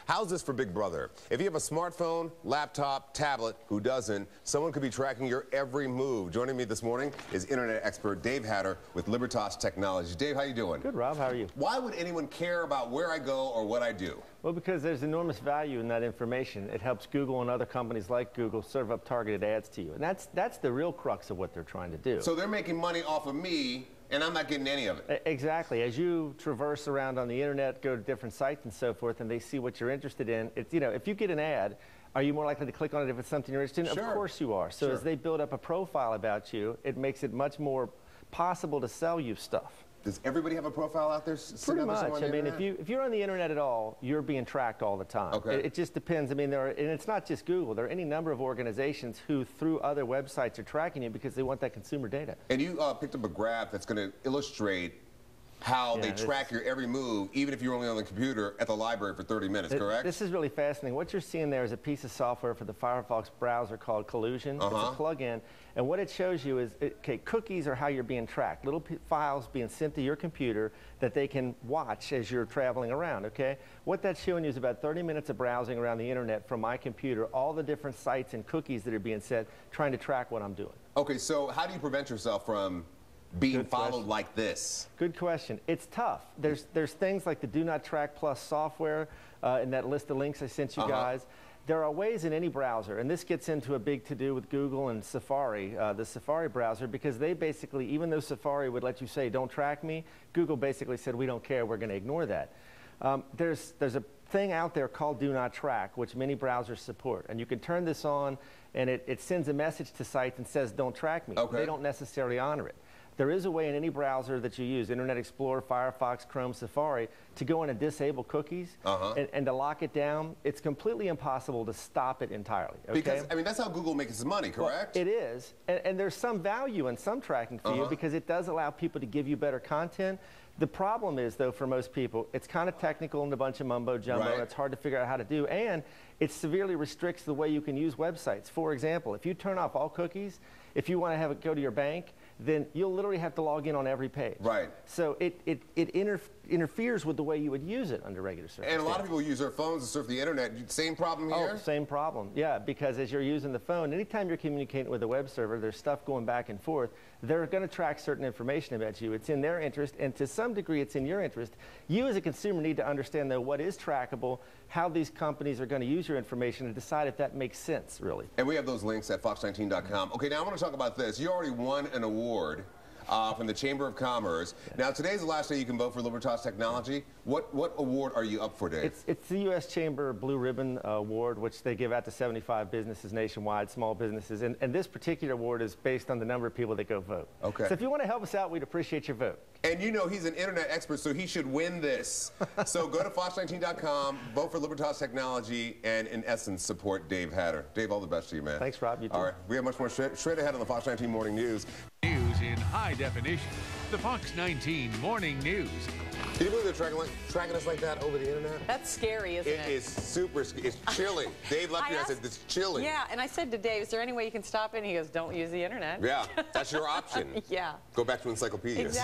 How's this for Big Brother? If you have a smartphone, laptop, tablet, who doesn't, someone could be tracking your every move. Joining me this morning is internet expert Dave Hatter with Libertas Technologies. Dave, how you doing? Good, Rob. How are you? Why would anyone care about where I go or what I do? Well, because there's enormous value in that information. It helps Google and other companies like Google serve up targeted ads to you. And that's the real crux of what they're trying to do. So they're making money off of me, and I'm not getting any of it. Exactly. As you traverse around on the internet, go to different sites and so forth, and they see what you're interested in, it's, you know, if you get an ad, are you more likely to click on it if it's something you're interested in? Sure. Of course you are. So Sure. As they build up a profile about you, it makes it much more possible to sell you stuff. Does everybody have a profile out there? Pretty much. I mean, if you're on the internet at all, you're being tracked all the time. Okay. It just depends. I mean, and it's not just Google. There are any number of organizations who, through other websites, are tracking you because they want that consumer data. And you picked up a graph that's going to illustrate how they track your every move, even if you're only on the computer at the library for 30 minutes, correct? This is really fascinating. What you're seeing there is a piece of software for the Firefox browser called Collusion. It's a plug-in. And what it shows you is, okay, cookies are how you're being tracked. Little files being sent to your computer that they can watch as you're traveling around, okay? What that's showing you is about 30 minutes of browsing around the internet from my computer, all the different sites and cookies that are being sent, trying to track what I'm doing. Okay, so how do you prevent yourself from being followed like this? Good question. It's tough. There's things like the Do Not Track Plus software and that list of links I sent you guys. There are ways in any browser, and this gets into a big to-do with Google and Safari, the Safari browser, because they basically, even though Safari would let you say, don't track me, Google basically said, we don't care, we're going to ignore that. There's a thing out there called Do Not Track, which many browsers support, and you can turn this on, and it sends a message to sites and says, don't track me. Okay. They don't necessarily honor it. There is a way in any browser that you use, Internet Explorer, Firefox, Chrome, Safari, to go in and disable cookies and to lock it down. It's completely impossible to stop it entirely. Okay? Because, I mean, that's how Google makes its money, correct? Well, it is. And there's some value in some tracking for you because it does allow people to give you better content. The problem is, though, for most people, it's kind of technical and a bunch of mumbo-jumbo, and it's hard to figure out how to do, and it severely restricts the way you can use websites. For example, if you turn off all cookies, if you want to have it go to your bank, then you'll literally have to log in on every page. Right. So it interferes with the way you would use it under regular circumstances. And a lot of people use their phones to surf the internet. Same problem here? Oh, same problem. Yeah, because as you're using the phone, anytime you're communicating with a web server, there's stuff going back and forth. They're going to track certain information about you. It's in their interest, and to some degree, it's in your interest. You as a consumer need to understand, though, what is trackable, how these companies are going to use your information, and decide if that makes sense, really. And we have those links at fox19.com. Okay, now I want to talk about this. You already won an award from the Chamber of Commerce. Now, today's the last day you can vote for Libertas Technology. What award are you up for, Dave? It's the U.S. Chamber Blue Ribbon Award, which they give out to 75 businesses nationwide, small businesses. And this particular award is based on the number of people that go vote. Okay. So if you want to help us out, we'd appreciate your vote. And you know he's an internet expert, so he should win this. So go to fox19.com, vote for Libertas Technology, and in essence, support Dave Hatter. Dave, all the best to you, man. Thanks, Rob. You too. All right, we have much more straight ahead on the Fox 19 Morning News. News in high definition. The Fox 19 Morning News. Can you believe they're tracking us like that over the internet? That's scary, isn't it? It is super scary. It's chilling. Dave left me and I said, it's chilling. Yeah, and I said to Dave, is there any way you can stop it? And he goes, don't use the internet. Yeah, that's your option. Yeah. Go back to encyclopedias. Exactly.